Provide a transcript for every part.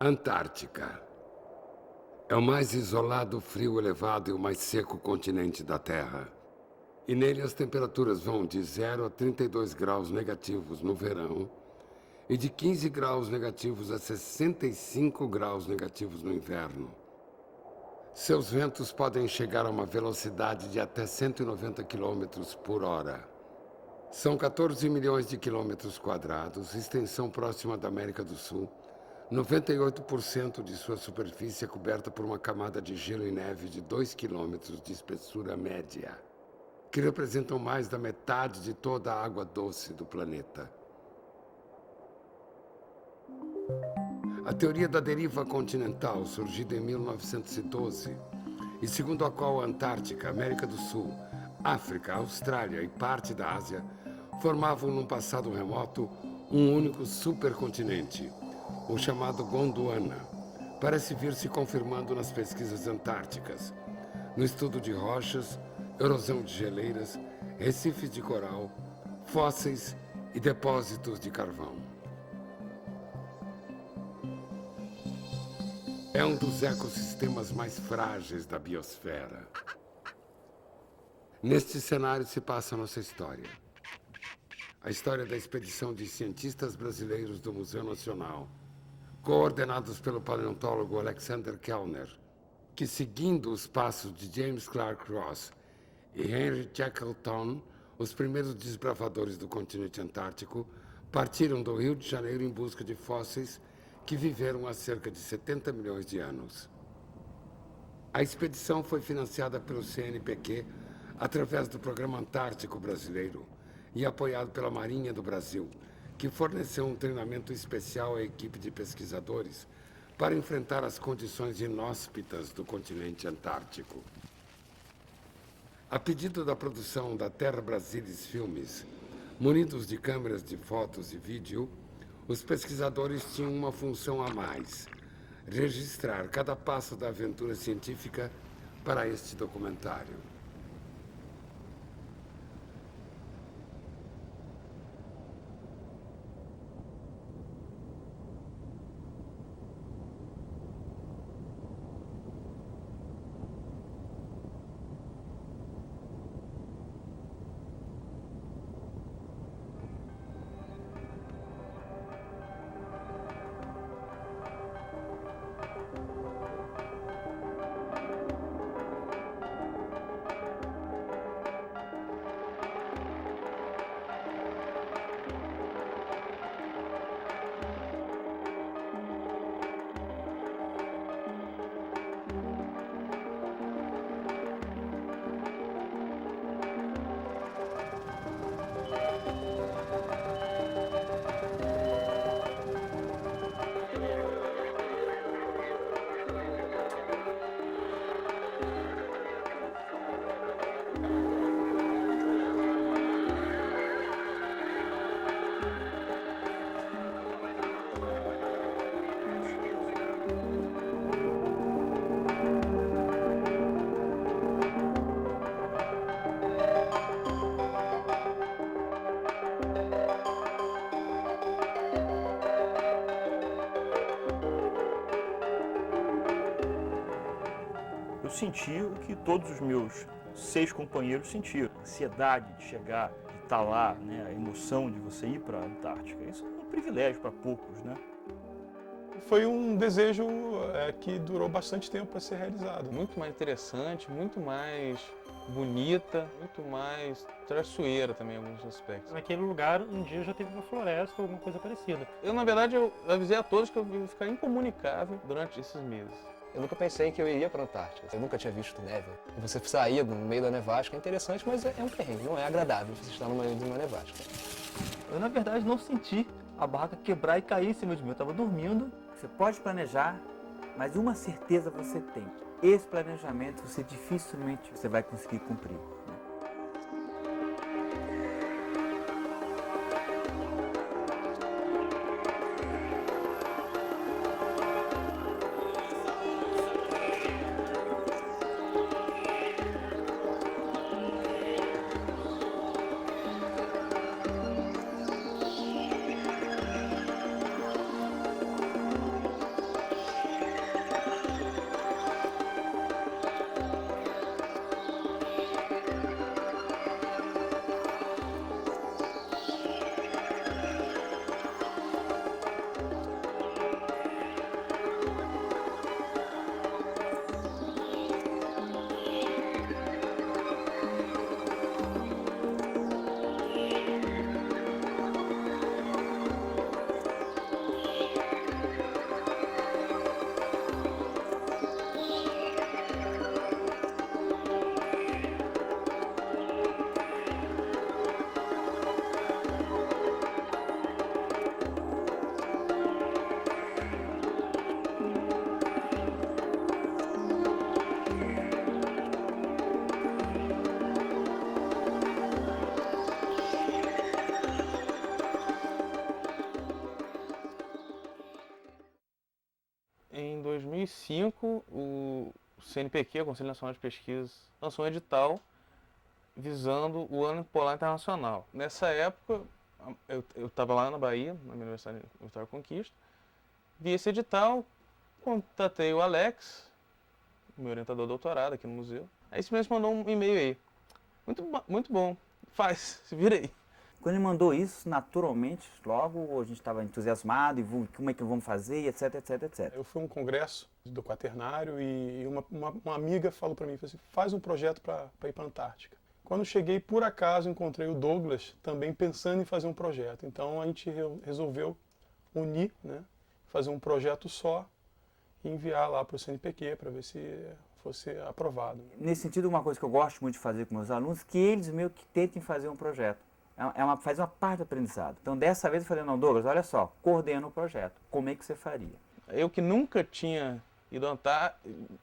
Antártica. É o mais isolado, frio elevado e o mais seco continente da Terra. E nele as temperaturas vão de 0 a 32 graus negativos no verão e de 15 graus negativos a 65 graus negativos no inverno. Seus ventos podem chegar a uma velocidade de até 190 quilômetros por hora. São 14 milhões de quilômetros quadrados, extensão próxima da América do Sul. 98% de sua superfície é coberta por uma camada de gelo e neve de 2 quilômetros de espessura média, que representam mais da metade de toda a água doce do planeta. A teoria da deriva continental, surgida em 1912, e segundo a qual a Antártica, América do Sul, África, Austrália e parte da Ásia formavam num passado remoto um único supercontinente, o chamado Gondwana, parece vir se confirmando nas pesquisas antárticas, no estudo de rochas, erosão de geleiras, recifes de coral, fósseis e depósitos de carvão. É um dos ecossistemas mais frágeis da biosfera. Neste cenário se passa a nossa história. A história da expedição de cientistas brasileiros do Museu Nacional, coordenados pelo paleontólogo Alexander Kellner, que, seguindo os passos de James Clark Ross e Henry Shackleton, os primeiros desbravadores do continente antártico, partiram do Rio de Janeiro em busca de fósseis que viveram há cerca de 70 milhões de anos. A expedição foi financiada pelo CNPq através do Programa Antártico Brasileiro e apoiado pela Marinha do Brasil, que forneceu um treinamento especial à equipe de pesquisadores para enfrentar as condições inóspitas do continente antártico. A pedido da produção da Terra Brasilis Filmes, munidos de câmeras de fotos e vídeo, os pesquisadores tinham uma função a mais: registrar cada passo da aventura científica para este documentário. Eu senti o que todos os meus 6 companheiros sentiram. A ansiedade de chegar, de estar lá, né? A emoção de você ir para a Antártica. Isso é um privilégio para poucos, né? Foi um desejo que durou bastante tempo para ser realizado. Muito mais interessante, muito mais bonita, muito mais traiçoeira também em alguns aspectos. Naquele lugar, um dia já teve uma floresta ou alguma coisa parecida. Na verdade, eu avisei a todos que eu ia ficar incomunicável durante esses meses. Eu nunca pensei que eu iria para a Antártica. Eu nunca tinha visto neve. Você sair no meio da nevasca é interessante, mas é um perrengue, não é agradável você estar no meio de uma nevasca. Eu, na verdade, não senti a barraca quebrar e cair em cima de mim. Eu estava dormindo. Você pode planejar, mas uma certeza você tem. Esse planejamento você dificilmente vai conseguir cumprir. 2005, o CNPq, o Conselho Nacional de Pesquisa, lançou um edital visando o Ano Polar Internacional. Nessa época, eu estava lá na Bahia, na minha Universidade Vitória Conquista, vi esse edital, contatei o Alex, meu orientador de doutorado aqui no museu. Aí esse mês mandou um e-mail aí. Muito bom, faz, se vira aí. Quando ele mandou isso, naturalmente, logo a gente estava entusiasmado e como é que vamos fazer, etc, etc, etc. Eu fui a um congresso do Quaternário e uma amiga falou para mim, assim, faz um projeto para ir para a Antártica. Quando cheguei, por acaso, encontrei o Douglas também pensando em fazer um projeto. Então a gente resolveu unir, né, fazer um projeto só e enviar lá para o CNPq para ver se fosse aprovado. Nesse sentido, uma coisa que eu gosto muito de fazer com meus alunos, que eles meio que tentem fazer um projeto. Faz uma parte do aprendizado. Então, dessa vez eu falei, não, Douglas, olha só, coordena o projeto. Como é que você faria? Eu que nunca tinha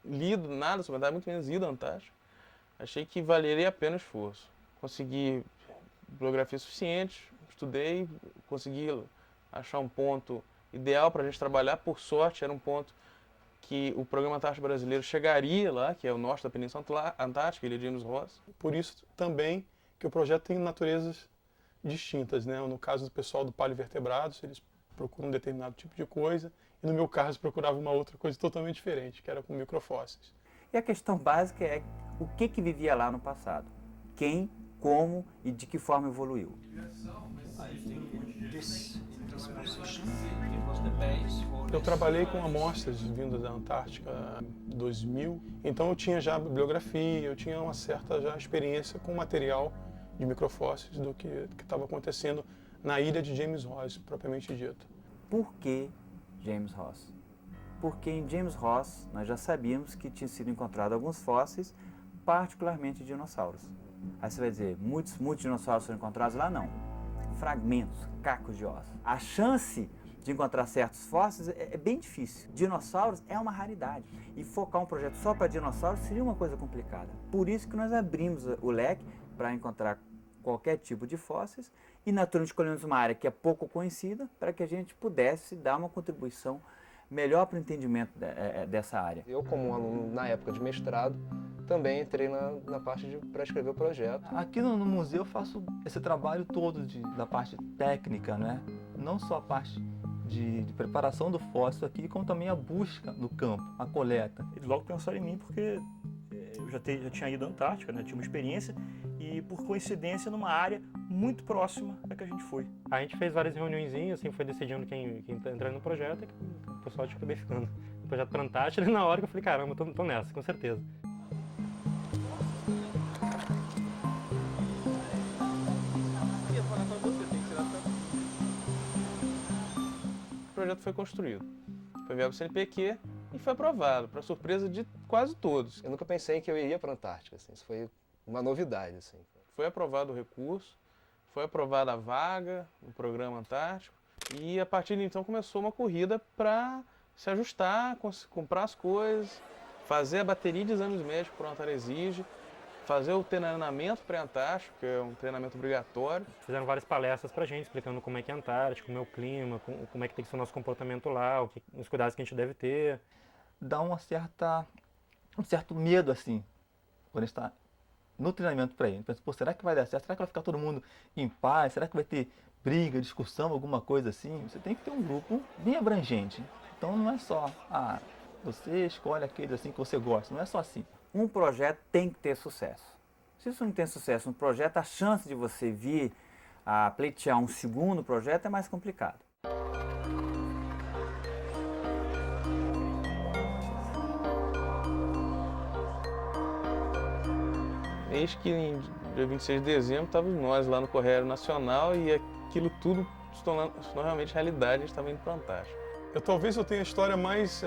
lido nada sobre Antártica, muito menos ido à Antártica, achei que valeria a pena o esforço. Consegui bibliografia suficiente, estudei, consegui achar um ponto ideal para a gente trabalhar. Por sorte, era um ponto que o Programa Antártico Brasileiro chegaria lá, que é o norte da Península Antártica, Ilha de James Ross. Por isso também que o projeto tem naturezas distintas, né? No caso do pessoal do paleovertebrados, eles procuram um determinado tipo de coisa, e no meu caso procurava uma outra coisa totalmente diferente, que era com microfósseis. E a questão básica é o que vivia lá no passado? Quem, como e de que forma evoluiu? Eu trabalhei com amostras vindas da Antártica em 2000, então eu tinha já bibliografia, eu tinha uma certa já experiência com material de microfósseis do que estava acontecendo na ilha de James Ross, propriamente dito. Por que James Ross? Porque em James Ross nós já sabíamos que tinham sido encontrados alguns fósseis, particularmente dinossauros. Aí você vai dizer, muitos dinossauros foram encontrados lá? Não. Fragmentos, cacos de ossos. A chance de encontrar certos fósseis é bem difícil. Dinossauros é uma raridade. E focar um projeto só para dinossauros seria uma coisa complicada. Por isso que nós abrimos o leque para encontrar qualquer tipo de fósseis e naturalmente escolhemos uma área que é pouco conhecida para que a gente pudesse dar uma contribuição melhor para o entendimento dessa área. Eu, como um aluno na época de mestrado, também entrei na parte para escrever o projeto. Aqui no museu eu faço esse trabalho todo da parte técnica, né? Não só a parte de preparação do fóssil aqui, como também a busca no campo, a coleta. Eles logo pensaram em mim porque eu já tinha ido à Antártica, né? Tinha uma experiência e, por coincidência, numa área muito próxima da que a gente foi. A gente fez várias reuniõezinhas, assim, foi decidindo quem tá entrando no projeto e o pessoal tinha acabei ficando. O projeto para Antártica, e na hora que eu falei, caramba, tô nessa, com certeza. O projeto foi construído, foi enviado para o CNPq e foi aprovado, para surpresa de quase todos. Eu nunca pensei que eu iria para a Antártica, assim, isso foi uma novidade. Assim. Foi aprovado o recurso, foi aprovada a vaga no programa Antártico e a partir de então começou uma corrida para se ajustar, comprar as coisas, fazer a bateria de exames médicos que o Antártico exige, fazer o treinamento pré-antártico, que é um treinamento obrigatório. Fizeram várias palestras pra gente, explicando como é que é a Antártica, como é o clima, como é que tem que ser o nosso comportamento lá, os cuidados que a gente deve ter. Dá um certo medo, assim, quando a gente está no treinamento para ele. Pensa, pô, será que vai dar certo? Será que vai ficar todo mundo em paz? Será que vai ter briga, discussão, alguma coisa assim? Você tem que ter um grupo bem abrangente. Então não é só, você escolhe aqueles assim que você gosta, não é só assim. Um projeto tem que ter sucesso. Se isso não tem sucesso no projeto, a chance de você vir a pleitear um segundo projeto é mais complicado. Eis que em dia 26 de dezembro estávamos nós lá no Correio Nacional e aquilo tudo se tornou realmente realidade, a gente estava indo para a Antártica. Talvez eu tenha a história mais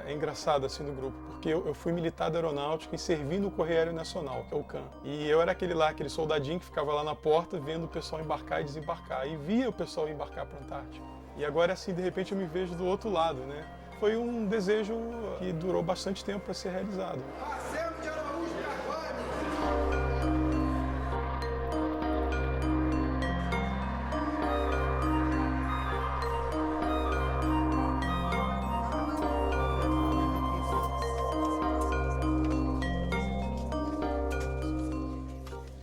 engraçada assim do grupo, porque eu fui militar da aeronáutica e servi no Correio Aéreo Nacional, que é o CAN. E eu era aquele soldadinho que ficava lá na porta vendo o pessoal embarcar e desembarcar, e via o pessoal embarcar para a Antártica. E agora assim, de repente eu me vejo do outro lado, né? Foi um desejo que durou bastante tempo para ser realizado.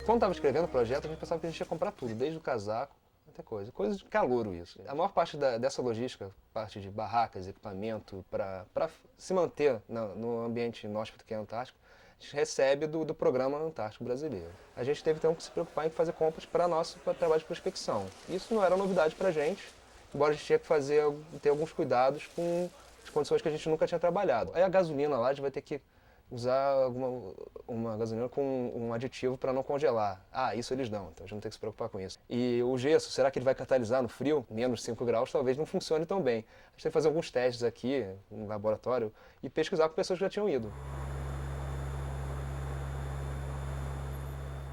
Quando estava escrevendo o projeto, a gente pensava que a gente ia comprar tudo, desde o casaco até coisa de calouro isso. A maior parte dessa logística, parte de barracas, equipamento, para se manter no ambiente inóspito que é a Antártica, a gente recebe do Programa Antártico Brasileiro. A gente teve então que se preocupar em fazer compras para nosso trabalho de prospecção. Isso não era novidade para a gente, embora a gente tinha que ter alguns cuidados com as condições que a gente nunca tinha trabalhado. Aí a gasolina lá, a gente vai ter que usar uma gasolina com um aditivo para não congelar. Isso eles dão, então a gente não tem que se preocupar com isso. E o gesso, será que ele vai catalisar no frio? Menos 5 graus talvez não funcione tão bem. A gente tem que fazer alguns testes aqui no laboratório e pesquisar com pessoas que já tinham ido.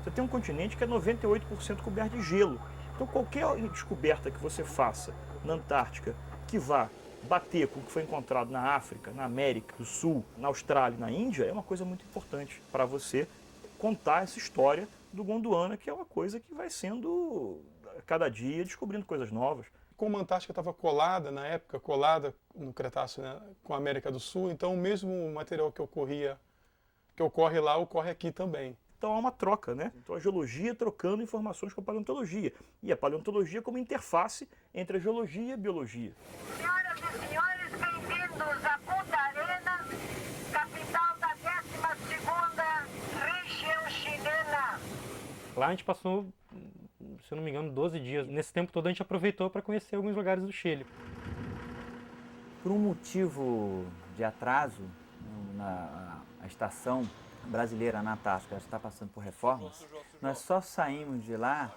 Você tem um continente que é 98% coberto de gelo. Então qualquer descoberta que você faça na Antártica que vá bater com o que foi encontrado na África, na América do Sul, na Austrália e na Índia é uma coisa muito importante para você contar essa história do Gondwana, que é uma coisa que vai sendo, cada dia, descobrindo coisas novas. Como a Antártica estava colada, na época, colada no Cretáceo, né, com a América do Sul, então o mesmo material que ocorre lá, ocorre aqui também. Então há uma troca, né? Então a geologia trocando informações com a paleontologia. E a paleontologia como interface entre a geologia e a biologia. Senhoras e senhores, bem-vindos a Punta Arenas, capital da 12ª região chilena. Lá a gente passou, se eu não me engano, 12 dias. Nesse tempo todo a gente aproveitou para conhecer alguns lugares do Chile. Por um motivo de atraso, a estação brasileira na Antártica está passando por reformas, nós só saímos de lá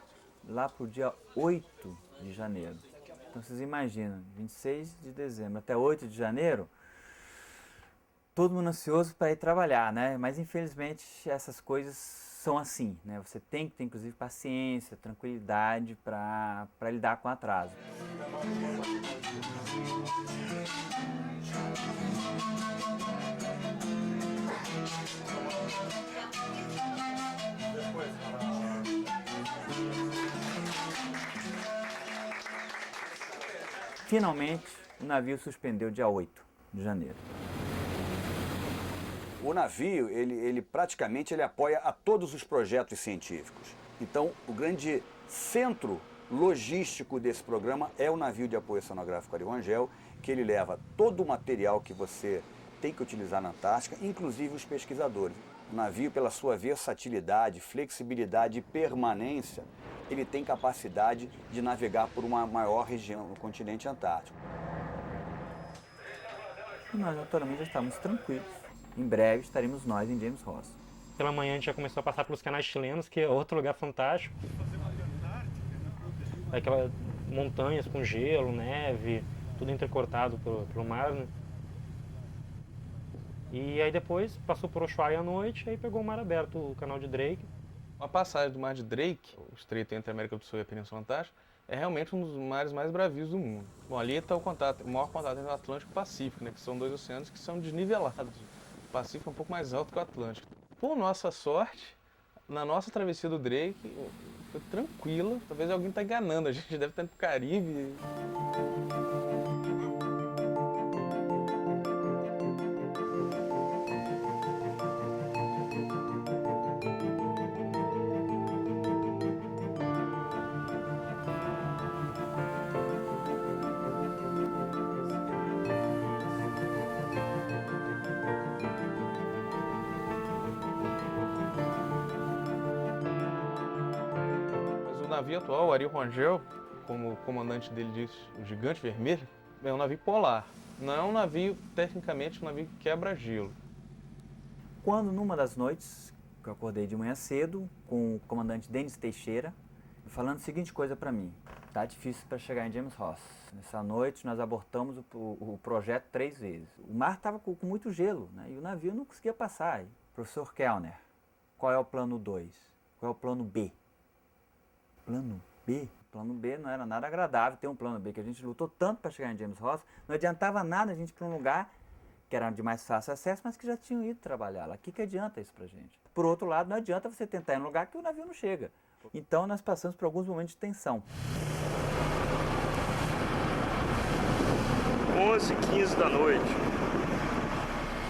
para o dia 8 de janeiro. Então vocês imaginam, 26 de dezembro até 8 de janeiro, todo mundo ansioso para ir trabalhar, né? Mas infelizmente essas coisas são assim, né? Você tem que ter inclusive paciência, tranquilidade para lidar com o atraso. Finalmente, o navio suspendeu dia 8 de janeiro. O navio, ele praticamente apoia a todos os projetos científicos. Então, o grande centro logístico desse programa é o navio de apoio oceanográfico Ari Rangel, que ele leva todo o material que você tem que utilizar na Antártica, inclusive os pesquisadores. O navio, pela sua versatilidade, flexibilidade e permanência, ele tem capacidade de navegar por uma maior região no continente antártico. E nós, naturalmente, já estamos tranquilos. Em breve estaremos nós em James Ross. Pela manhã a gente já começou a passar pelos canais chilenos, que é outro lugar fantástico. Aquelas montanhas com gelo, neve, tudo entrecortado pelo mar, né? E aí depois passou por Ushuaia à noite, aí pegou o mar aberto, o canal de Drake. A passagem do mar de Drake, o estreito entre a América do Sul e a Península Antártica, é realmente um dos mares mais bravios do mundo. Bom, ali está o maior contato entre o Atlântico e o Pacífico, né, que são dois oceanos que são desnivelados. O Pacífico é um pouco mais alto que o Atlântico. Por nossa sorte, na nossa travessia do Drake, foi tranquila. Talvez alguém está enganando, a gente deve estar indo para o Caribe. O navio atual, o Ari Rangel, como o comandante dele disse, o Gigante Vermelho, é um navio polar. Não é um navio, tecnicamente, um navio que quebra gelo. Quando, numa das noites, que eu acordei de manhã cedo, com o comandante Denis Teixeira, falando a seguinte coisa para mim: tá difícil para chegar em James Ross. Nessa noite nós abortamos o projeto 3 vezes. O mar estava com muito gelo, né? E o navio não conseguia passar. Professor Kellner, qual é o plano 2? Qual é o plano B? Plano B? Plano B não era nada agradável ter um plano B, que a gente lutou tanto para chegar em James Ross, não adiantava nada a gente ir para um lugar que era de mais fácil acesso, mas que já tinham ido trabalhar lá. O que adianta isso pra gente? Por outro lado, não adianta você tentar ir num lugar que o navio não chega. Então nós passamos por alguns momentos de tensão. 11h15 da noite.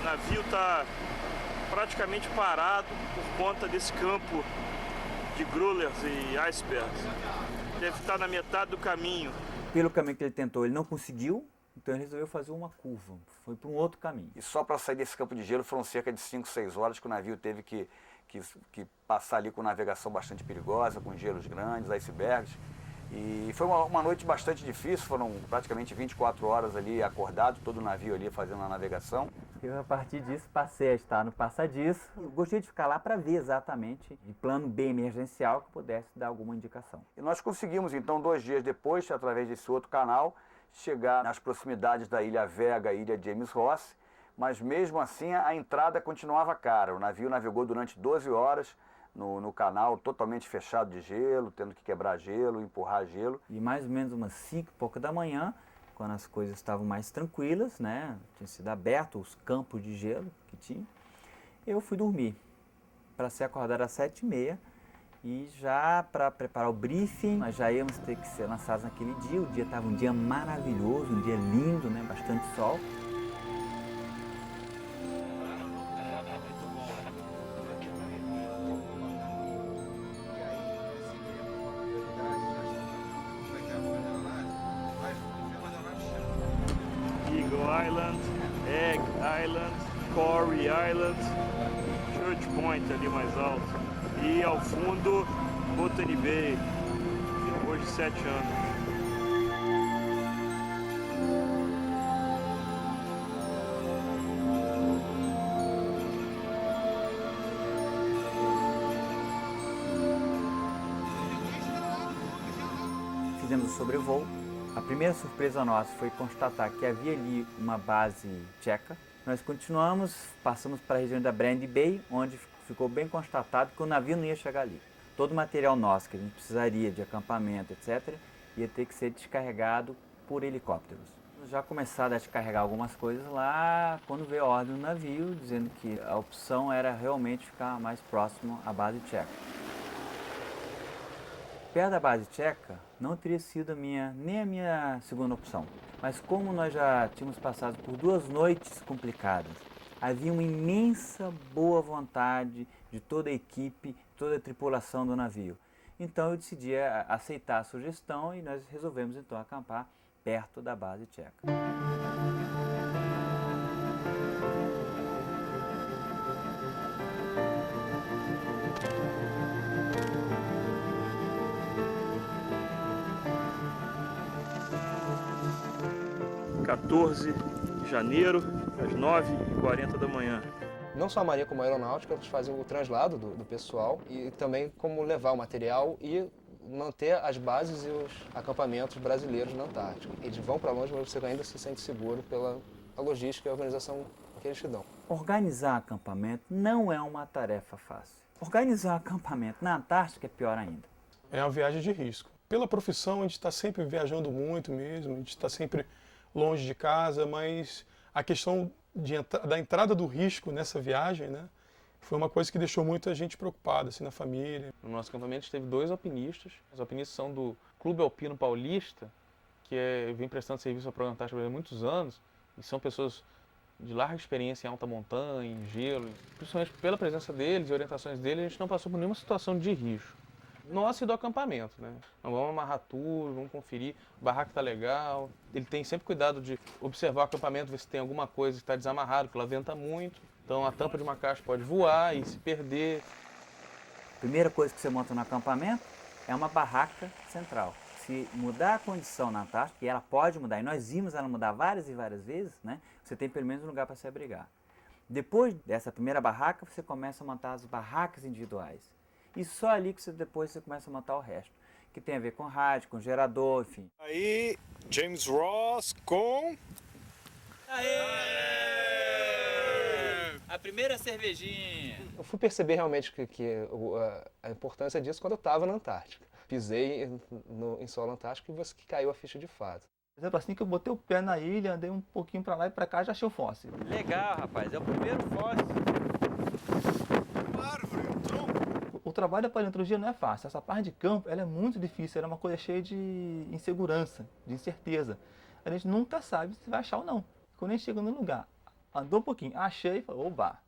O navio está praticamente parado por conta desse campo de growlers e icebergs. Deve estar na metade do caminho. Pelo caminho que ele tentou, ele não conseguiu, então ele resolveu fazer uma curva, foi para um outro caminho. E só para sair desse campo de gelo foram cerca de 5, 6 horas que o navio teve que passar ali com navegação bastante perigosa, com gelos grandes, icebergs. E foi uma noite bastante difícil, foram praticamente 24 horas ali acordado, todo o navio ali fazendo a navegação. Eu, a partir disso, passei a estar no passadiço. Eu gostei de ficar lá para ver exatamente, de plano B emergencial, que pudesse dar alguma indicação. E nós conseguimos, então, 2 dias depois, através desse outro canal, chegar nas proximidades da Ilha Vega e Ilha James Ross, mas mesmo assim a entrada continuava cara. O navio navegou durante 12 horas no canal totalmente fechado de gelo, tendo que quebrar gelo, empurrar gelo. E mais ou menos umas 5 e pouco da manhã, quando as coisas estavam mais tranquilas, né, tinha sido aberto os campos de gelo que tinha, eu fui dormir para ser acordado às 7h30 e já para preparar o briefing. Nós já íamos ter que ser lançados naquele dia. O dia estava um dia maravilhoso, um dia lindo, né, bastante sol. Island, Egg Island, Corey Island, Church Point ali mais alto. E ao fundo, Botany Bay, depois de 7 anos. Fizemos o sobrevoo. A primeira surpresa nossa foi constatar que havia ali uma base tcheca. Nós continuamos, passamos para a região da Brandy Bay, onde ficou bem constatado que o navio não ia chegar ali. Todo o material nosso que a gente precisaria de acampamento, etc., ia ter que ser descarregado por helicópteros. Já começaram a descarregar algumas coisas lá, quando veio a ordem do navio, dizendo que a opção era realmente ficar mais próximo à base tcheca. Perto da base tcheca não teria sido nem a minha segunda opção, mas como nós já tínhamos passado por 2 noites complicadas, havia uma imensa boa vontade de toda a equipe, toda a tripulação do navio. Então eu decidi aceitar a sugestão e nós resolvemos então acampar perto da base tcheca. 14 de janeiro, às 9h40 da manhã. Não só a Marinha como a Aeronáutica, eles fazem o translado do pessoal e também como levar o material e manter as bases e os acampamentos brasileiros na Antártica. Eles vão para longe, mas você ainda se sente seguro pela logística e a organização que eles te dão. Organizar acampamento não é uma tarefa fácil. Organizar acampamento na Antártica é pior ainda. É uma viagem de risco. Pela profissão, a gente está sempre viajando muito mesmo, a gente está sempre longe de casa, mas a questão da entrada do risco nessa viagem, né, foi uma coisa que deixou muita gente preocupada, assim, na família. No nosso acampamento a gente teve 2 alpinistas. Os alpinistas são do Clube Alpino Paulista, que vem prestando serviço ao Programa Antártico há muitos anos, e são pessoas de larga experiência em alta montanha, em gelo. Principalmente pela presença deles e orientações deles, a gente não passou por nenhuma situação de risco. Nossa e do acampamento, né? Então, vamos amarrar tudo, vamos conferir, o barraco tá legal. Ele tem sempre cuidado de observar o acampamento, ver se tem alguma coisa que está desamarrado, que lá venta muito. Então a tampa de uma caixa pode voar e se perder. A primeira coisa que você monta no acampamento é uma barraca central. Se mudar a condição na Antártica, e ela pode mudar, e nós vimos ela mudar várias e várias vezes, né? Você tem pelo menos um lugar para se abrigar. Depois dessa primeira barraca, você começa a montar as barracas individuais. E só ali que depois você começa a montar o resto, que tem a ver com rádio, com gerador, enfim. Aí, James Ross com... Aê! A primeira cervejinha! Eu fui perceber realmente a importância disso quando eu estava na Antártica. Pisei em solo antártico e que caiu a ficha de fato. Por exemplo, assim que eu botei o pé na ilha, andei um pouquinho para lá e para cá, já achei o fóssil. Legal, rapaz, é o primeiro fóssil. O trabalho da paleontologia não é fácil. Essa parte de campo ela é muito difícil, ela é uma coisa cheia de insegurança, de incerteza. A gente nunca sabe se vai achar ou não. Quando a gente chega no lugar, andou um pouquinho, achei e falou, oba.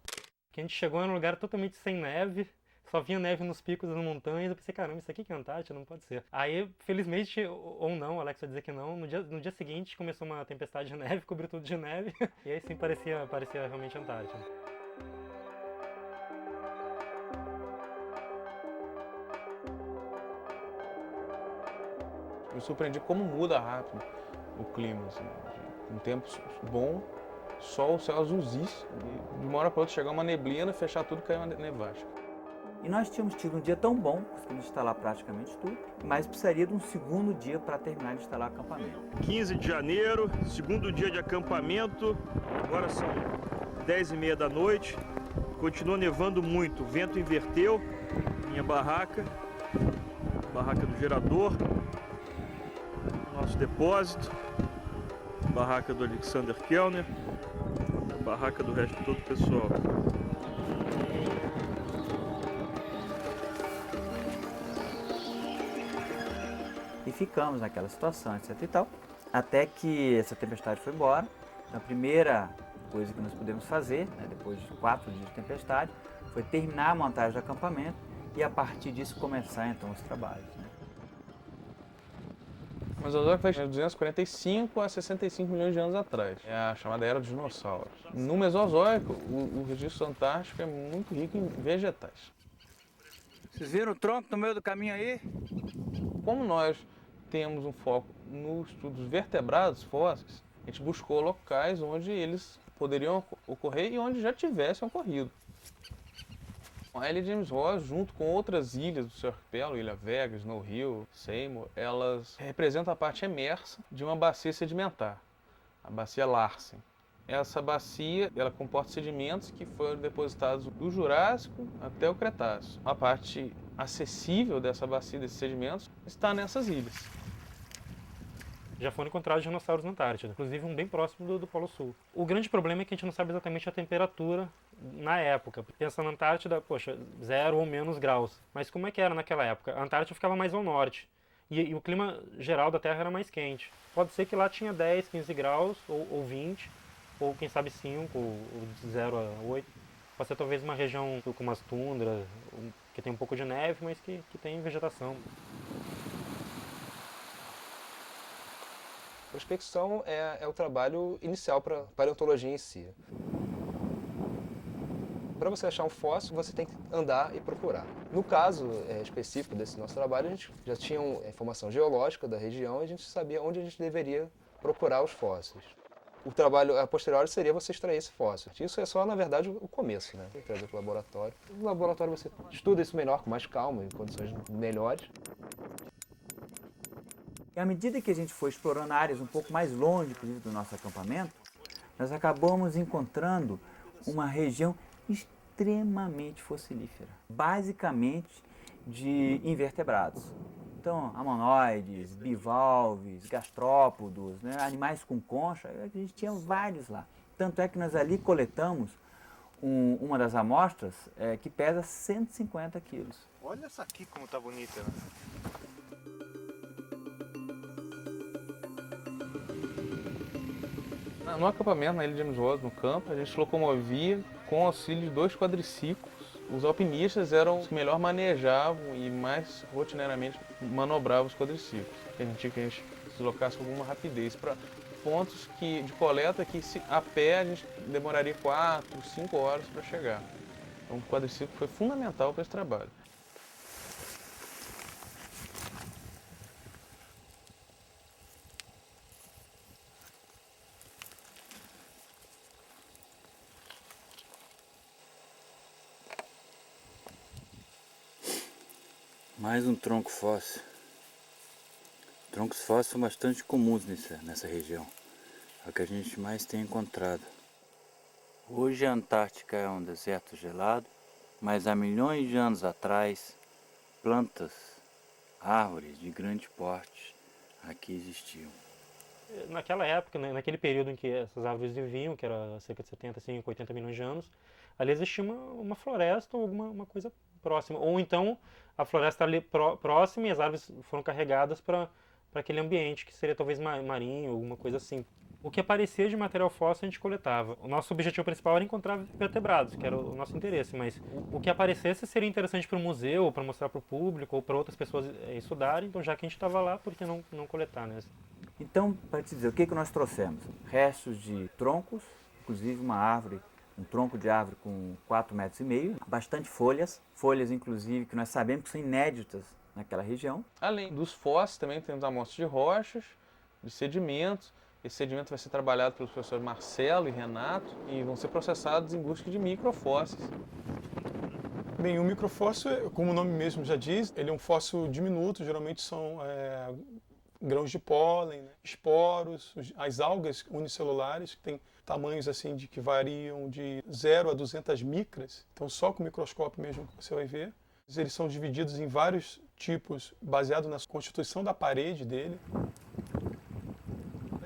Que a gente chegou em um lugar totalmente sem neve, Só vinha neve nos picos das montanhas, eu pensei, caramba, isso aqui que é Antártida, não pode ser. Aí, felizmente, ou não, o Alex vai dizer que não, no dia seguinte começou uma tempestade de neve, cobriu tudo de neve, e aí sim parecia realmente Antártida. Me surpreendi como muda rápido o clima, assim, um tempo bom, sol, céu azulzíssimo, e de uma hora para outra chegar uma neblina, fechar tudo e cair uma nevasca. E nós tínhamos tido um dia tão bom, conseguimos instalar praticamente tudo, mas precisaria de um segundo dia para terminar de instalar o acampamento. 15 de janeiro, segundo dia de acampamento, agora são 10h30 da noite, continua nevando muito, o vento inverteu, minha barraca do gerador, nosso depósito, barraca do Alexander Kellner, barraca do resto de todo o pessoal. E ficamos naquela situação, etc e tal, até que essa tempestade foi embora. A primeira coisa que nós pudemos fazer, né, depois de 4 dias de tempestade, foi terminar a montagem do acampamento e a partir disso começar então os trabalhos. Né? O Mesozoico faz de 245 a 65 milhões de anos atrás. É a chamada Era dos Dinossauros. No Mesozoico, o registro antártico é muito rico em vegetais. Vocês viram o tronco no meio do caminho aí? Como nós temos um foco no estudo dos vertebrados fósseis, a gente buscou locais onde eles poderiam ocorrer e onde já tivessem ocorrido. A ilha de James Ross, junto com outras ilhas do seu arquipélago, Ilha Vega, Snow Hill, Seymour, elas representam a parte emersa de uma bacia sedimentar, a bacia Larsen. Essa bacia, ela comporta sedimentos que foram depositados do Jurássico até o Cretáceo. A parte acessível dessa bacia, desses sedimentos, está nessas ilhas. Já foram encontrados dinossauros na Antártida, inclusive um bem próximo do Polo Sul. O grande problema é que a gente não sabe exatamente a temperatura na época. Pensa na Antártida, poxa, 0 ou menos graus. Mas como é que era naquela época? A Antártida ficava mais ao norte e o clima geral da Terra era mais quente. Pode ser que lá tinha 10, 15 graus ou 20, ou quem sabe 5, ou de 0 a 8. Pode ser talvez uma região com umas tundras, que tem um pouco de neve, mas que tem vegetação. A prospecção é o trabalho inicial para a paleontologia em si. Para você achar um fóssil, você tem que andar e procurar. No caso específico desse nosso trabalho, a gente já tinha informação geológica da região e a gente sabia onde a gente deveria procurar os fósseis. O trabalho a posteriori seria você extrair esse fóssil. Isso é só, na verdade, o começo, né? Trazer para o laboratório. No laboratório você estuda isso melhor, com mais calma, em condições melhores. E à medida que a gente foi explorando áreas um pouco mais longe, inclusive, do nosso acampamento, nós acabamos encontrando uma região extremamente fossilífera, basicamente de invertebrados. Então, ammonoides, bivalves, gastrópodos, né, animais com concha, a gente tinha vários lá. Tanto é que nós ali coletamos uma das amostras que pesa 150 quilos. Olha essa aqui como tá bonita, né? No acampamento, na ilha de James Ross, no campo, a gente locomovia com o auxílio de 2 quadriciclos. Os alpinistas eram os que melhor manejavam e mais rotineiramente manobravam os quadriciclos. A gente tinha que a gente se deslocasse com alguma rapidez para pontos de coleta que a pé a gente demoraria 4, 5 horas para chegar. Então o quadriciclo foi fundamental para esse trabalho. Mais um tronco fóssil. Troncos fósseis são bastante comuns nessa região. É o que a gente mais tem encontrado. Hoje a Antártica é um deserto gelado, mas há milhões de anos atrás, plantas, árvores de grande porte aqui existiam. Naquela época, né, naquele período em que essas árvores viviam, que era cerca de 75, 80 milhões de anos, ali existia uma floresta ou alguma coisa próxima. Ou então a floresta ali próxima e as árvores foram carregadas para para aquele ambiente, que seria talvez marinho, alguma coisa assim. O que aparecia de material fóssil a gente coletava. O nosso objetivo principal era encontrar vertebrados, que era o nosso interesse, mas o que aparecesse seria interessante para o museu, para mostrar para o público, ou para outras pessoas estudarem, então já que a gente estava lá, por que não coletar, né? Então, para te dizer, o que nós trouxemos? Restos de troncos, inclusive uma árvore, um tronco de árvore com 4,5 metros, bastante folhas, folhas inclusive que nós sabemos que são inéditas naquela região. Além dos fósseis, também temos amostras de rochas, de sedimentos. Esse sedimento vai ser trabalhado pelos professores Marcelo e Renato e vão ser processados em busca de microfósseis. Bem, o microfóssil, como o nome mesmo já diz, ele é um fóssil diminuto, geralmente são grãos de pólen, né? Esporos, as algas unicelulares, que têm tamanhos assim de que variam de 0 a 200 micras, então só com o microscópio mesmo que você vai ver. Eles são divididos em vários tipos, baseado na constituição da parede dele.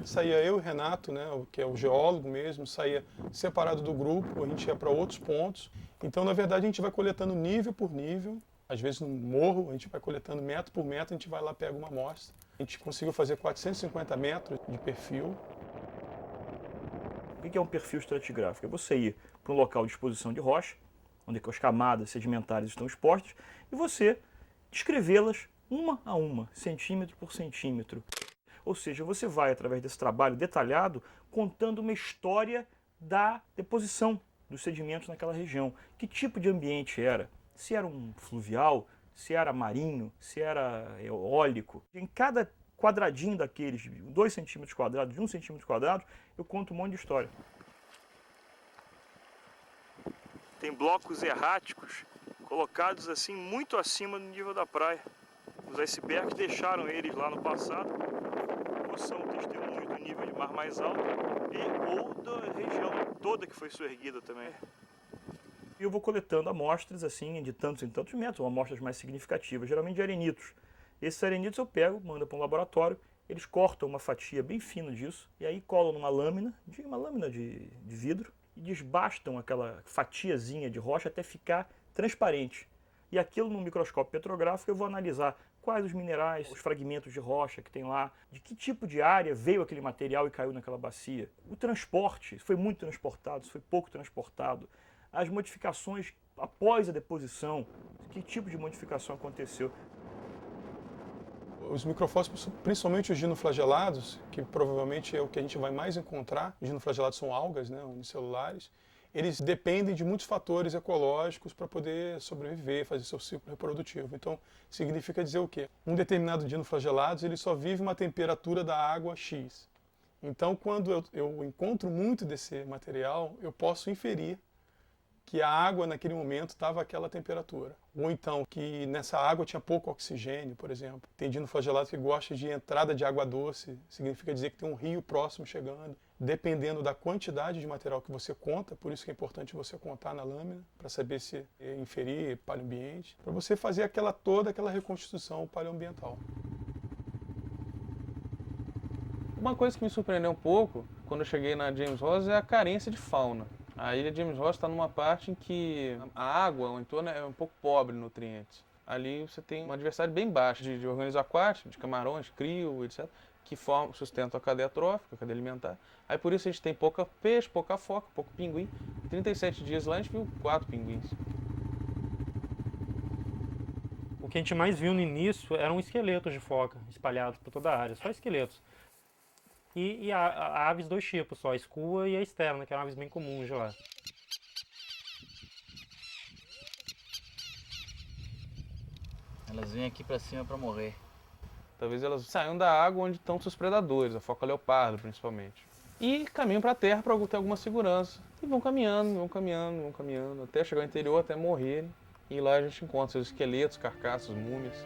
Saía eu e o Renato, né, que é o geólogo mesmo, saía separado do grupo, a gente ia para outros pontos. Então, na verdade, a gente vai coletando nível por nível. Às vezes no morro, a gente vai coletando metro por metro, a gente vai lá e pega uma amostra. A gente conseguiu fazer 450 metros de perfil. O que é um perfil estratigráfico? É você ir para um local de exposição de rocha, onde as camadas sedimentares estão expostas, e você descrevê-las uma a uma, centímetro por centímetro. Ou seja, você vai, através desse trabalho detalhado, contando uma história da deposição dos sedimentos naquela região. Que tipo de ambiente era? Se era um fluvial, se era marinho, se era eólico. Em cada quadradinho daqueles, de 2 centímetros quadrados, de 1 centímetro quadrado, eu conto um monte de história. Tem blocos erráticos colocados assim muito acima do nível da praia. Os icebergs deixaram eles lá no passado, ou são testemunhos do nível de mar mais alto, ou da região toda que foi soerguida também. E eu vou coletando amostras assim de tantos em tantos metros, ou amostras mais significativas, geralmente de arenitos. Esses arenitos eu pego, mando para um laboratório, eles cortam uma fatia bem fina disso, e aí colam numa lâmina de vidro, e desbastam aquela fatiazinha de rocha até ficar transparente. E aquilo no microscópio petrográfico eu vou analisar quais os minerais, os fragmentos de rocha que tem lá, de que tipo de área veio aquele material e caiu naquela bacia. O transporte, foi muito transportado, se foi pouco transportado. As modificações após a deposição, que tipo de modificação aconteceu. Os microfósseis, principalmente os ginoflagelados, que provavelmente é o que a gente vai mais encontrar, os ginoflagelados são algas, né, unicelulares, eles dependem de muitos fatores ecológicos para poder sobreviver, fazer seu ciclo reprodutivo. Então, significa dizer o quê? Um determinado dinoflagelado ele só vive uma temperatura da água X. Então, quando eu encontro muito desse material, eu posso inferir que a água naquele momento estava àquela temperatura. Ou então que nessa água tinha pouco oxigênio, por exemplo. Tem dinoflagelado que gosta de entrada de água doce, significa dizer que tem um rio próximo chegando. Dependendo da quantidade de material que você conta, por isso que é importante você contar na lâmina, para saber se inferir paleoambiente, para você fazer toda aquela reconstituição paleoambiental. Uma coisa que me surpreendeu um pouco, quando eu cheguei na James Ross, é a carência de fauna. A ilha James Ross está numa parte em que a água, o entorno é um pouco pobre em nutrientes. Ali você tem uma diversidade bem baixa de organismos aquáticos, de camarões, crio, etc., que sustentam a cadeia trófica, a cadeia alimentar. Aí por isso a gente tem pouca peixe, pouca foca, pouco pinguim. Em 37 dias lá a gente viu 4 pinguins. O que a gente mais viu no início eram esqueletos de foca espalhados por toda a área, só esqueletos. E aves dois tipos só, a escua e a externa, que eram aves bem comuns de lá. Elas vêm aqui pra cima pra morrer. Talvez elas saiam da água onde estão seus predadores, a foca leopardo principalmente. E caminham para a terra para ter alguma segurança. E vão caminhando, até chegar ao interior, até morrerem. E lá a gente encontra seus esqueletos, carcaças, múmias.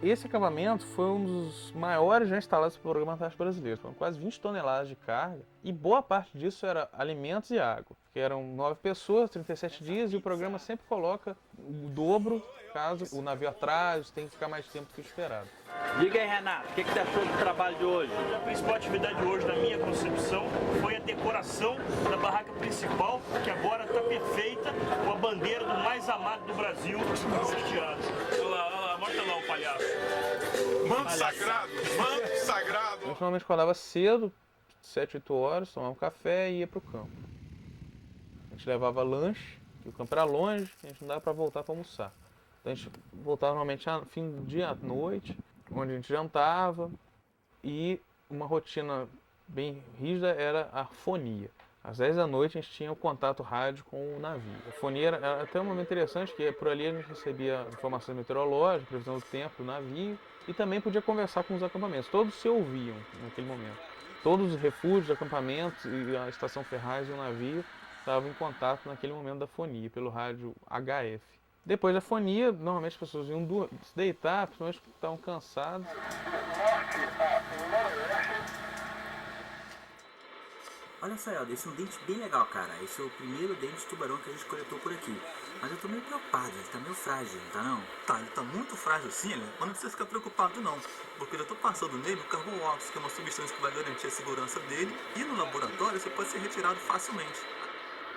Esse acampamento foi um dos maiores já instalados pelo Programa Antártico Brasileiro. Foram quase 20 toneladas de carga e boa parte disso era alimentos e água. Porque eram 9 pessoas, 37 dias e o programa sempre coloca o dobro caso o navio atrase, tem que ficar mais tempo do que esperado. Diga aí, Renato, o que você achou do trabalho de hoje? A principal atividade hoje, na minha concepção, foi a decoração da barraca principal, que agora está perfeita, com a bandeira do mais amado do Brasil, hasteado. Olha lá, mostra lá o palhaço. Manto sagrado, manto sagrado. A gente normalmente acordava cedo, 7, 8 horas, tomava um café e ia para o campo. A gente levava lanche, que o campo era longe, a gente não dava para voltar para almoçar. Então a gente voltava normalmente a fim do dia à noite, onde a gente jantava, e uma rotina bem rígida era a fonia. Às 10 da noite a gente tinha o contato rádio com o navio. A fonia era até um momento interessante, que por ali a gente recebia informações meteorológicas, previsão do tempo do navio, e também podia conversar com os acampamentos. Todos se ouviam naquele momento. Todos os refúgios, acampamentos, e a estação Ferraz e o navio estavam em contato naquele momento da fonia, pelo rádio HF. Depois da fonia, normalmente as pessoas iam se deitar, principalmente porque estavam cansados. Olha só, Helder, esse é um dente bem legal, cara. Esse é o primeiro dente de tubarão que a gente coletou por aqui. Mas eu tô meio preocupado, ele tá meio frágil, não tá não? Tá, ele tá muito frágil sim, né? Mas não precisa ficar preocupado não, porque eu já tô passando nele o Carbon Oxy, que é uma substância que vai garantir a segurança dele, e no laboratório você pode ser retirado facilmente.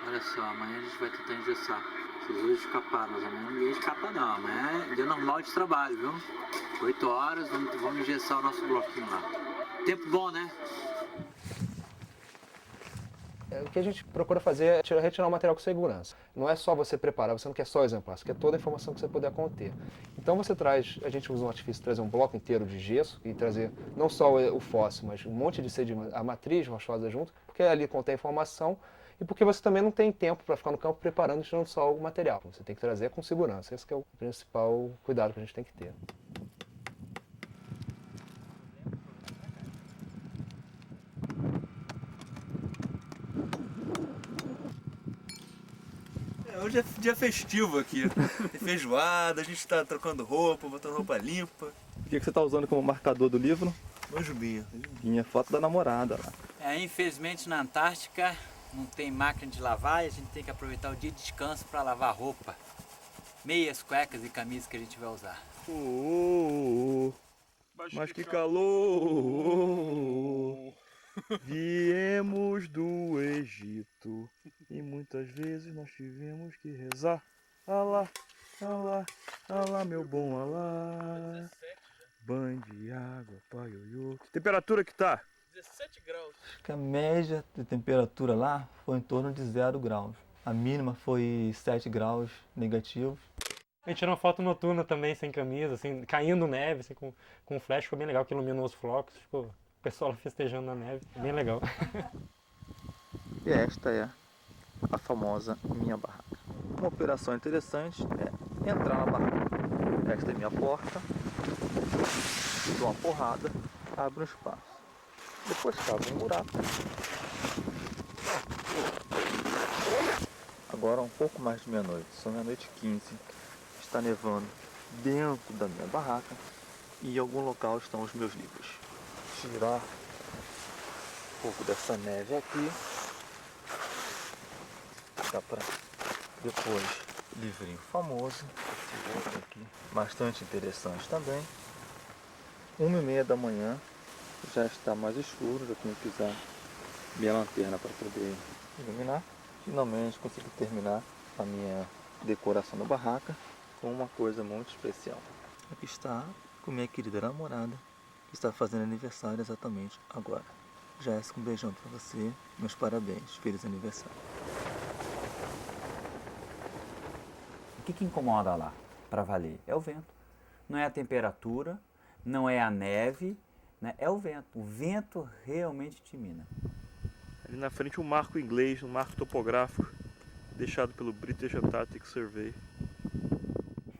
Olha só, amanhã a gente vai tentar engessar. Vocês hoje escaparam, mas amanhã ninguém escapa não. Amanhã é dia normal de trabalho, viu? 8 horas, vamos engessar o nosso bloquinho lá. Tempo bom, né? O que a gente procura fazer é retirar o material com segurança. Não é só você preparar, você não quer só o exemplar, você quer toda a informação que você puder conter. Então você traz, a gente usa um artifício de trazer um bloco inteiro de gesso e trazer não só o fóssil, mas um monte de sedimento, a matriz rochosa junto, porque ali contém informação e porque você também não tem tempo para ficar no campo preparando e tirando só o material. Você tem que trazer com segurança, esse que é o principal cuidado que a gente tem que ter. Hoje é dia festivo aqui. Tem feijoada, a gente tá trocando roupa, botando roupa limpa. O que você tá usando como marcador do livro? Uma jubinha. Jubinha, foto da namorada lá. Infelizmente na Antártica não tem máquina de lavar e a gente tem que aproveitar o dia de descanso para lavar roupa. Meias, cuecas e camisas que a gente vai usar. Mas que calor! Viemos do Egito e muitas vezes nós tivemos que rezar. Alá, alá, alá, meu bom alá. Banho de água, pai, ioiô. Que temperatura que tá? 17 graus. Acho que a média de temperatura lá foi em torno de 0 graus. A mínima foi 7 graus negativos. A gente tirou uma foto noturna também, sem camisa, assim, caindo neve, assim, com flash, ficou bem legal, que iluminou os flocos, ficou o pessoal festejando na neve, bem legal. E esta é a famosa minha barraca. Uma operação interessante é entrar na barraca. Esta é minha porta, dou uma porrada, abre um espaço. Depois cavo um buraco. Agora um pouco mais de meia-noite, são meia-noite 15. Está nevando dentro da minha barraca e em algum local estão os meus livros. Tirar um pouco dessa neve aqui. Dá para depois livrinho famoso. Esse outro aqui, bastante interessante também. 1h30 da manhã, já está mais escuro, já tenho que usar minha lanterna para poder iluminar. Finalmente consegui terminar a minha decoração da barraca com uma coisa muito especial. Aqui está com minha querida namorada, que está fazendo aniversário exatamente agora. Jéssica, um beijão para você, meus parabéns, feliz aniversário. O que incomoda lá, para valer? É o vento. Não é a temperatura, não é a neve, né? É o vento. O vento realmente te mina. Ali na frente um marco inglês, um marco topográfico, deixado pelo British Antarctic Survey.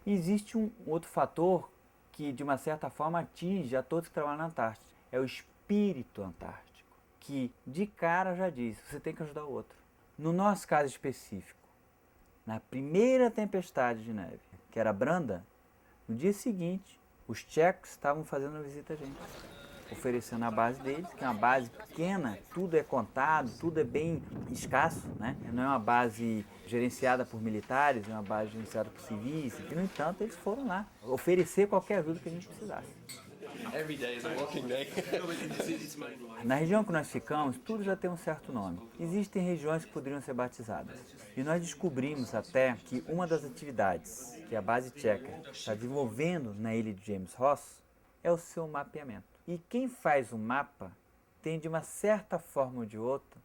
Existe um outro fator que, de uma certa forma, atinge a todos que trabalham na Antártida. É o espírito antártico, que de cara já diz, você tem que ajudar o outro. No nosso caso específico, na primeira tempestade de neve, que era branda, no dia seguinte Os tchecos estavam fazendo uma visita a gente, oferecendo a base deles, que é uma base pequena, tudo é contado, tudo é bem escasso, né? Não é uma base gerenciada por militares, é uma base gerenciada por civis, e no entanto eles foram lá oferecer qualquer ajuda que a gente precisasse. Na região que nós ficamos, tudo já tem um certo nome. Existem regiões que poderiam ser batizadas. E nós descobrimos até que uma das atividades que a base tcheca está desenvolvendo na ilha de James Ross é o seu mapeamento. E quem faz o mapa tem, de uma certa forma ou de outra,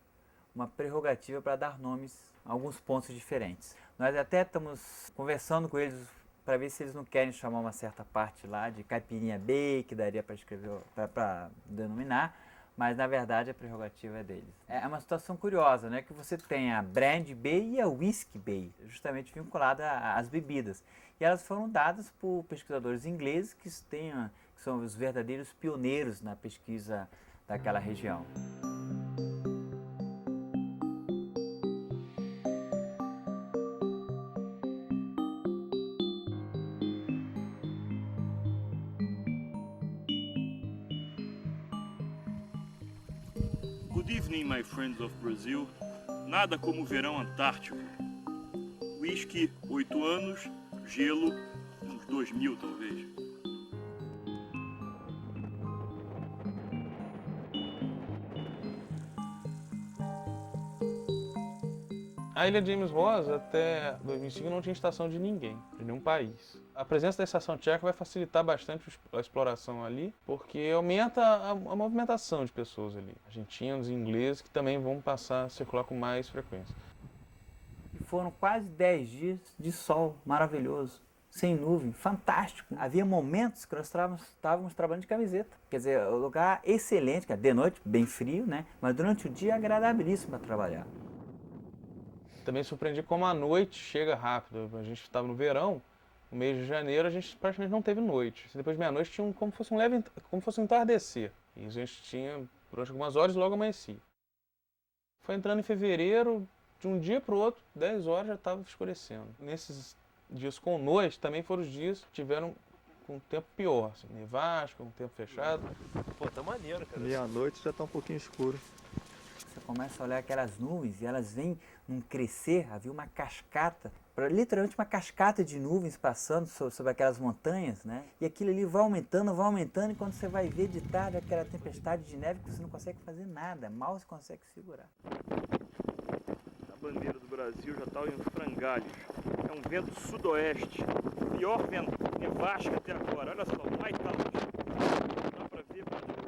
uma prerrogativa para dar nomes a alguns pontos diferentes. Nós até estamos conversando com eles para ver se eles não querem chamar uma certa parte lá de Caipirinha Bay, que daria para escrever, para denominar, mas na verdade a prerrogativa é deles. É uma situação curiosa, né, que você tem a Brand Bay e a Whisky Bay, justamente vinculada às bebidas. E elas foram dadas por pesquisadores ingleses que são os verdadeiros pioneiros na pesquisa daquela região. Good evening, my friends of Brazil. Nada como o verão antártico. Whisky, 8 anos, gelo, uns 2000 talvez. A ilha de James Ross, até 2005, não tinha estação de ninguém, de nenhum país. A presença da estação tcheca vai facilitar bastante a exploração ali, porque aumenta a movimentação de pessoas ali. Argentinos e ingleses que também vão passar a circular com mais frequência. Foram quase 10 dias de sol maravilhoso, sem nuvem, fantástico. Havia momentos que nós estávamos trabalhando de camiseta. Quer dizer, o lugar excelente, de noite bem frio, né? Mas durante o dia agradabilíssimo para trabalhar. Também surpreendi como a noite chega rápido. A gente estava no verão, no mês de janeiro, a gente praticamente não teve noite. Depois de meia-noite tinha como fosse um entardecer. E a gente tinha durante algumas horas e logo amanhecia. Foi entrando em fevereiro, de um dia para o outro, 10 horas já estava escurecendo. Nesses dias com noite também foram os dias que tiveram com um tempo pior, assim, nevasca, um tempo fechado. Pô, tá maneiro, cara. Meia-noite já tá um pouquinho escuro. Você começa a olhar aquelas nuvens e elas vêm num crescer, havia uma cascata, literalmente uma cascata de nuvens passando sobre aquelas montanhas, né? E aquilo ali vai aumentando, e quando você vai ver de tarde aquela tempestade de neve que você não consegue fazer nada, mal se consegue segurar. A bandeira do Brasil já está em frangalhos. É um vento sudoeste, o pior vento, nevasca até agora. Olha só, mais calmo. Dá para ver praticamente.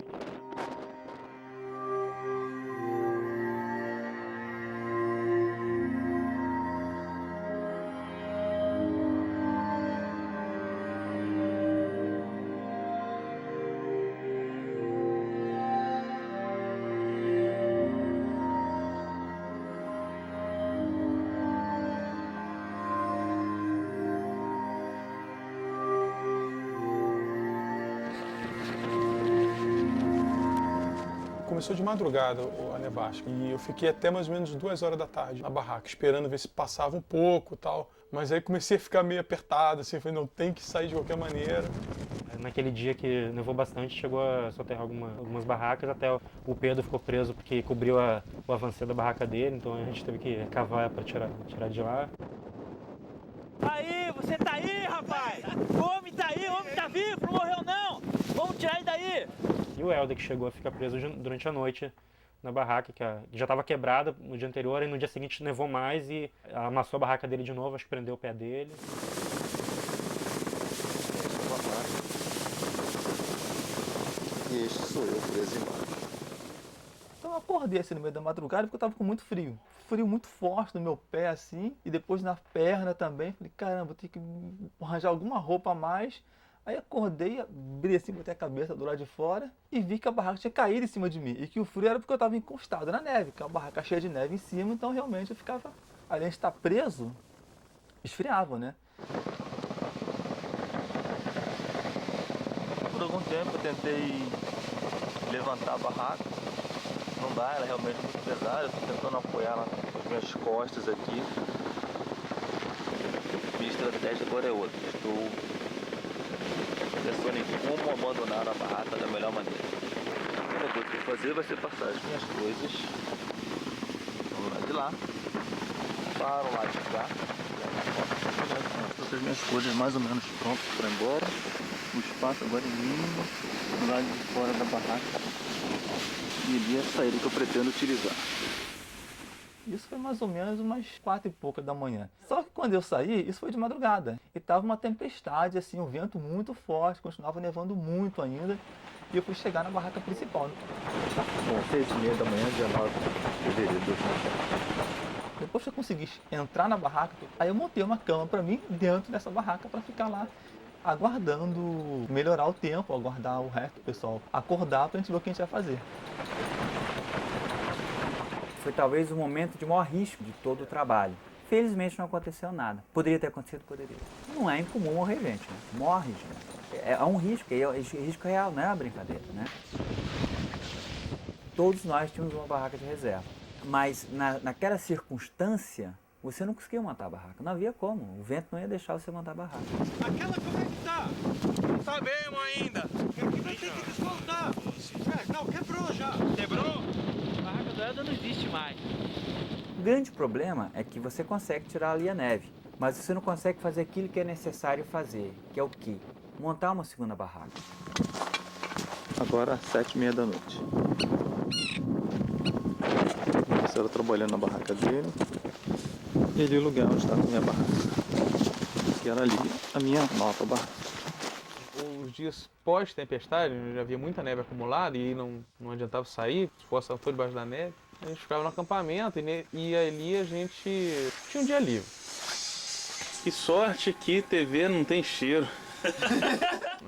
Começou de madrugada a nevasca e eu fiquei até mais ou menos 2 horas da tarde na barraca, esperando ver se passava um pouco e tal. Mas aí comecei a ficar meio apertado, assim, falei, não, tem que sair de qualquer maneira. Naquele dia que nevou bastante, chegou a soterrar algumas barracas, até o Pedro ficou preso porque cobriu o avancê da barraca dele, então a gente teve que cavar para tirar de lá. Aí, você tá aí, rapaz! O homem tá aí, o homem tá vivo, não morreu não! Vamos tirar ele daí! E o Helder, que chegou a ficar preso durante a noite na barraca, que já estava quebrada no dia anterior, e no dia seguinte nevou mais e amassou a barraca dele de novo, acho que prendeu o pé dele. E este sou eu preso embaixo. Então eu acordei assim no meio da madrugada porque eu tava com muito frio. Frio muito forte no meu pé assim, e depois na perna também. Falei, caramba, vou ter que arranjar alguma roupa a mais. Aí acordei, abri assim, botei a cabeça do lado de fora e vi que a barraca tinha caído em cima de mim. E que o frio era porque eu estava encostado na neve, que é uma barraca cheia de neve em cima, então realmente eu ficava, além de estar preso, esfriava, né? Por algum tempo eu tentei levantar a barraca, não dá, ela é realmente muito pesada, eu estou tentando apoiar ela com as minhas costas aqui. Minha estratégia agora é outra, estou assessor em como abandonar a barraca da melhor maneira. A primeira coisa que eu vou fazer vai ser passar as minhas coisas. Vamos lá de lá. Para o lado de cá. Todas as minhas coisas mais ou menos prontas para ir embora. O espaço agora é mínimo, do lado de fora da barraca. E ali é a saída que eu pretendo utilizar. Isso foi mais ou menos umas 4 e pouca da manhã. Só que quando eu saí, isso foi de madrugada. E tava uma tempestade, assim, um vento muito forte, continuava nevando muito ainda. E eu fui chegar na barraca principal. Bom, 6h30 da manhã, dia 9 de fevereiro de 2007. Depois que eu consegui entrar na barraca, aí eu montei uma cama para mim dentro dessa barraca para ficar lá aguardando melhorar o tempo, aguardar o resto do pessoal acordar para a gente ver o que a gente vai fazer. Foi talvez o momento de maior risco de todo o trabalho. Felizmente não aconteceu nada. Poderia ter acontecido? Poderia. Não é incomum morrer gente, né? Morre gente. É um risco, é risco real, não é uma brincadeira, né? Todos nós tínhamos uma barraca de reserva. Mas naquela circunstância, você não conseguia montar a barraca. Não havia como. O vento não ia deixar você montar a barraca. Aquela como é que tá? Não sabemos ainda. Aqui vai ter que desmontar. Não, quebrou já. Quebrou? A barraca dourada não existe mais. O grande problema é que você consegue tirar ali a neve, mas você não consegue fazer aquilo que é necessário fazer, que é o quê? Montar uma segunda barraca. Agora, 7h30 da noite. Marcelo trabalhando na barraca dele. E ali o lugar onde está a minha barraca. Que era ali a minha nova barraca. Os dias pós-tempestade, já havia muita neve acumulada e não adiantava sair, os postos estavam debaixo da neve. A gente ficava no acampamento e ali a gente tinha um dia livre. Que sorte que TV não tem cheiro.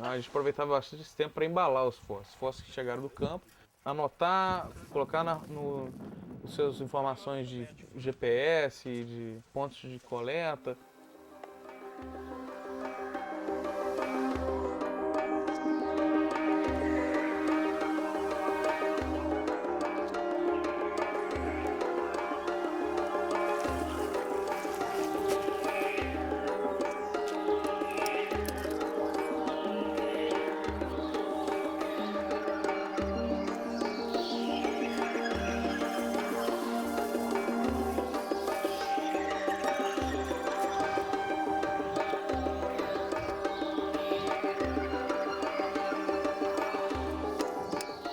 A gente aproveitava bastante esse tempo para embalar os fósforos que chegaram do campo, anotar, colocar os seus informações de GPS, de pontos de coleta.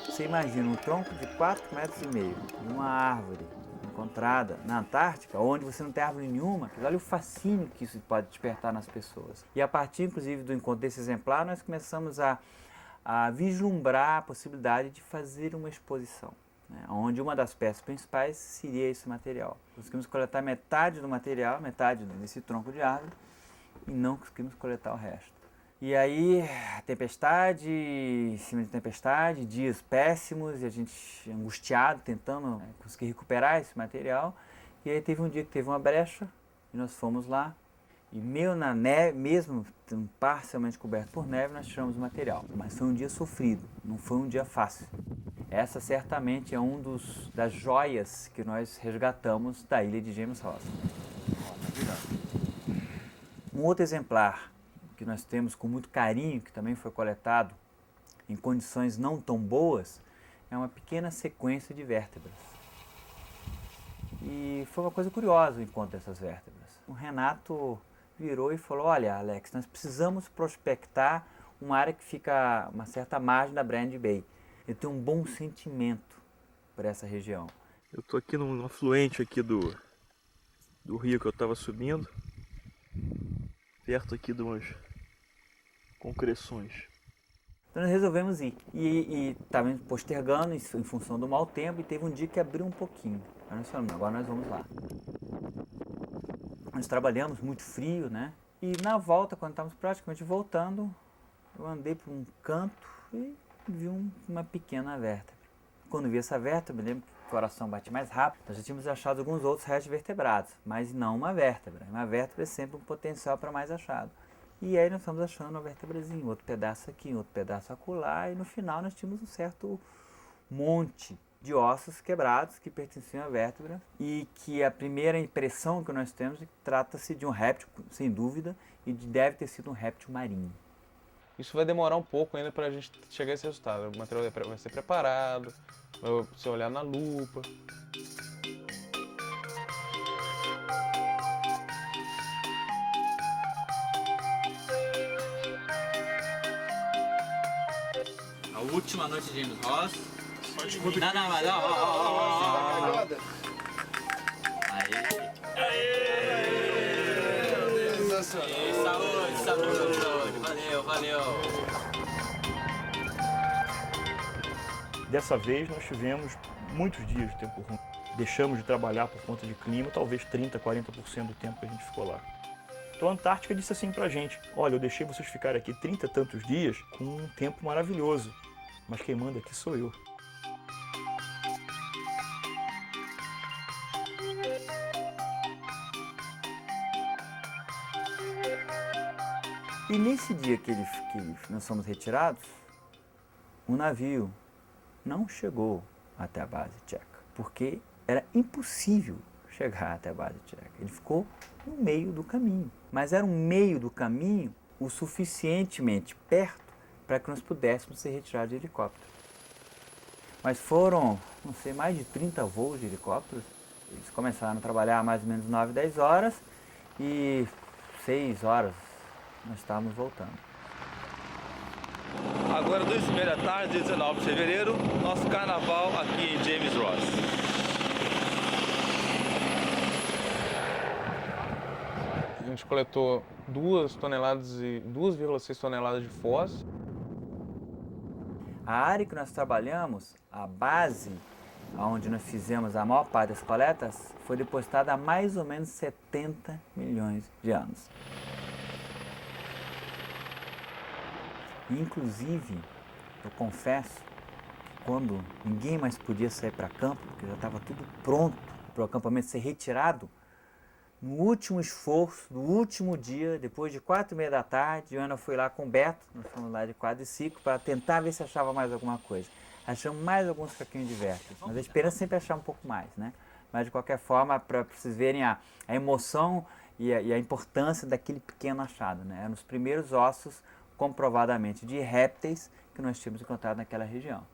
Você imagina um tronco de 4,5 metros de uma árvore encontrada na Antártica, onde você não tem árvore nenhuma, olha o fascínio que isso pode despertar nas pessoas. E a partir, inclusive, do encontro desse exemplar, nós começamos a vislumbrar a possibilidade de fazer uma exposição, né, onde uma das peças principais seria esse material. Conseguimos coletar metade do material, metade desse tronco de árvore, e não conseguimos coletar o resto. E aí, tempestade, em cima de tempestade, dias péssimos, e a gente angustiado, tentando conseguir recuperar esse material. E aí teve um dia que teve uma brecha, e nós fomos lá, e meio na neve, mesmo parcialmente coberto por neve, nós tiramos o material. Mas foi um dia sofrido, não foi um dia fácil. Essa certamente é das joias que nós resgatamos da ilha de James Ross. Um outro exemplar que nós temos com muito carinho, que também foi coletado em condições não tão boas, é uma pequena sequência de vértebras. E foi uma coisa curiosa o encontro dessas vértebras. O Renato virou e falou: olha, Alex, nós precisamos prospectar uma área que fica a uma certa margem da Brand Bay. Eu tenho um bom sentimento por essa região. Eu estou aqui num afluente aqui do rio que eu estava subindo, perto aqui de umas concreções. Então nós resolvemos ir. E estava postergando em função do mau tempo, e teve um dia que abriu um pouquinho. Aí nós falamos: agora nós vamos lá. Nós trabalhamos muito frio, né? E na volta, quando estávamos praticamente voltando, eu andei por um canto e vi uma pequena vértebra. Quando vi essa vértebra, eu lembro que o coração bate mais rápido. Nós já tínhamos achado alguns outros restos vertebrados, mas não uma vértebra. Uma vértebra é sempre um potencial para mais achado. E aí nós estamos achando uma vértebrazinha, outro pedaço aqui, outro pedaço acolá, e no final nós tínhamos um certo monte de ossos quebrados que pertenciam à vértebra, e que a primeira impressão que nós temos é que trata-se de um réptil, sem dúvida, e deve ter sido um réptil marinho. Isso vai demorar um pouco ainda para a gente chegar a esse resultado. O material vai ser preparado, vai ser olhado na lupa. A última noite de James Ross. Não, mas ó. Saúde. Valeu. Dessa vez nós tivemos muitos dias de tempo ruim. Deixamos de trabalhar por conta de clima, talvez 30%, 40% do tempo que a gente ficou lá. Então a Antártica disse assim pra gente: olha, eu deixei vocês ficarem aqui 30 e tantos dias com um tempo maravilhoso, mas quem manda aqui sou eu. E nesse dia que nós fomos retirados, o navio não chegou até a base tcheca, porque era impossível chegar até a base tcheca. Ele ficou no meio do caminho, mas era um meio do caminho o suficientemente perto para que nós pudéssemos ser retirados de helicóptero. Mas foram, não sei, mais de 30 voos de helicópteros. Eles começaram a trabalhar mais ou menos 9, 10 horas e 6 horas nós estávamos voltando. Agora 2h30 da tarde, dia 19 de fevereiro, nosso carnaval aqui em James Ross. A gente coletou 2,6 toneladas de fósforo. A área que nós trabalhamos, a base onde nós fizemos a maior parte das coletas, foi depositada há mais ou menos 70 milhões de anos. Inclusive, eu confesso que quando ninguém mais podia sair para campo, porque já estava tudo pronto para o acampamento ser retirado, no último esforço, no último dia, depois de 4h30 da tarde, Ana foi lá com o Beto, nós fomos lá de quadriciclo, para tentar ver se achava mais alguma coisa. Achamos mais alguns caquinhos de vértice, mas a esperança é sempre achar um pouco mais, né? Mas de qualquer forma, para vocês verem a emoção e a importância daquele pequeno achado, né? Eram os primeiros ossos comprovadamente de répteis que nós tínhamos encontrado naquela região.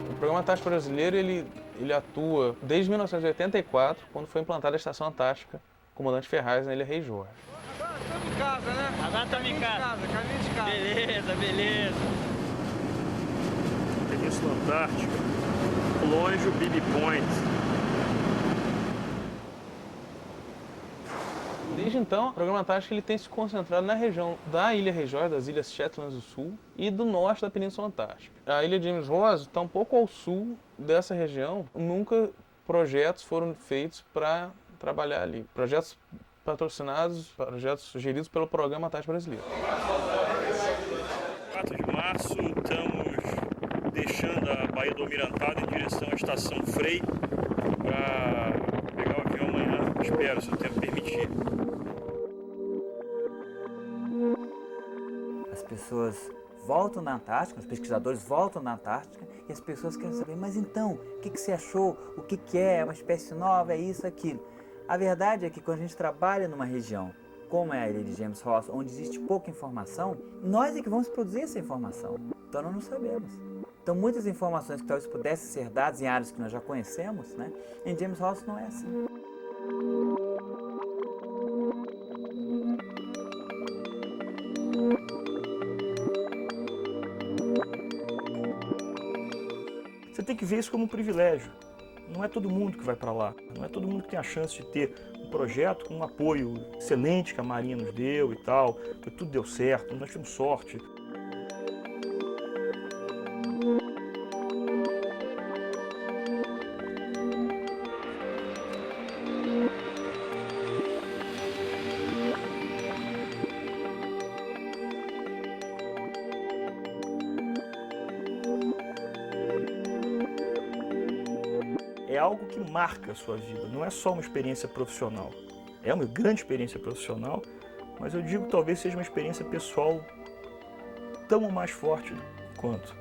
O Programa Antártico Brasileiro ele atua desde 1984, quando foi implantada a Estação Antártica Comandante Ferraz na Ilha Rei Jorge. Agora estamos em casa, né? Agora estamos em casa. Caminho de casa. Beleza. Península Antártica, longe o Bibi Point. Desde então, o Programa Antártico ele tem se concentrado na região da Ilha Rei Jorge, das Ilhas Shetland do Sul e do norte da Península Antártica. A Ilha James Ross está um pouco ao sul dessa região. Nunca projetos foram feitos para trabalhar ali. Projetos patrocinados, projetos sugeridos pelo Programa Antártico Brasileiro. 4 de março, estamos deixando a Baía do Almirantado em direção à Estação Frei para pegar o avião amanhã, espero, se o tempo permitir. As pessoas voltam na Antártica, os pesquisadores voltam na Antártica e as pessoas querem saber, mas então, o que você achou? O que é? É uma espécie nova? É isso, aquilo? A verdade é que quando a gente trabalha numa região como é a ilha de James Ross, onde existe pouca informação, nós é que vamos produzir essa informação. Então nós não sabemos. Então muitas informações que talvez pudessem ser dadas em áreas que nós já conhecemos, né, em James Ross não é assim. Você tem que ver isso como um privilégio. Não é todo mundo que vai para lá, não é todo mundo que tem a chance de ter um projeto com um apoio excelente que a Marinha nos deu e tal, porque tudo deu certo, nós tivemos sorte. É algo que marca a sua vida, não é só uma experiência profissional. É uma grande experiência profissional, mas eu digo que talvez seja uma experiência pessoal tão ou mais forte quanto.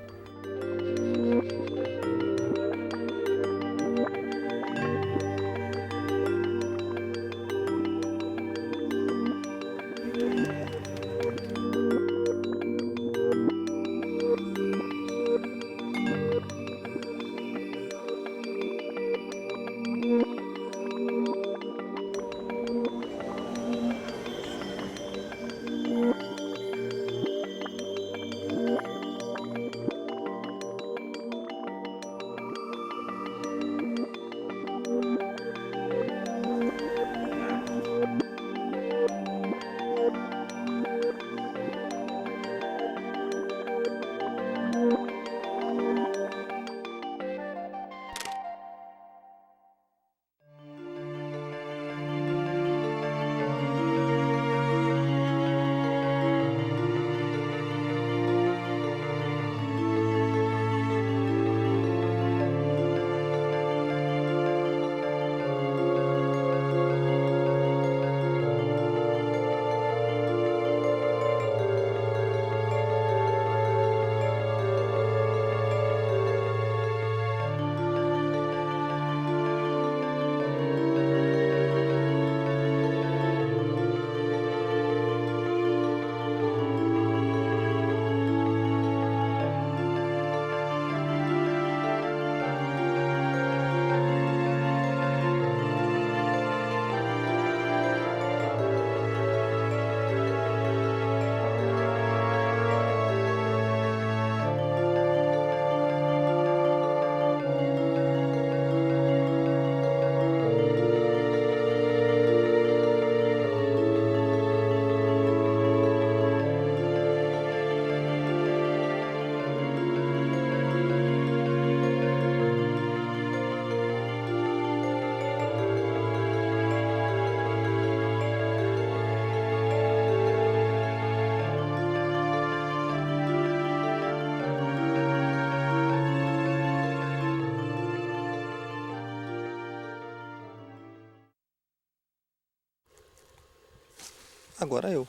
Agora eu.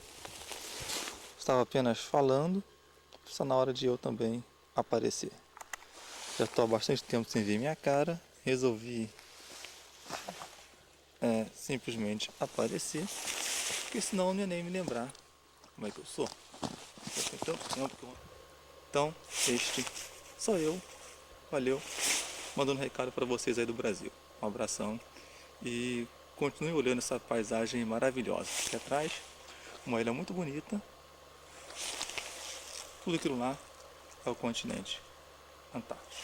Estava apenas falando, está na hora de eu também aparecer. Já estou há bastante tempo sem ver minha cara, resolvi simplesmente aparecer, porque senão eu não ia nem me lembrar como é que eu sou. Já tem tanto tempo que eu... Então, este sou eu. Valeu. Mandando um recado para vocês aí do Brasil. Um abração e continue olhando essa paisagem maravilhosa. Aqui atrás, uma ilha muito bonita. Tudo aquilo lá é o continente Antártico.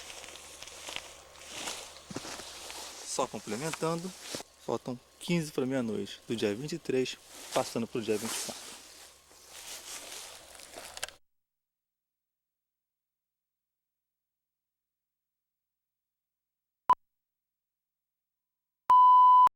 Só complementando, faltam 15 para meia-noite do dia 23, passando para o dia 24.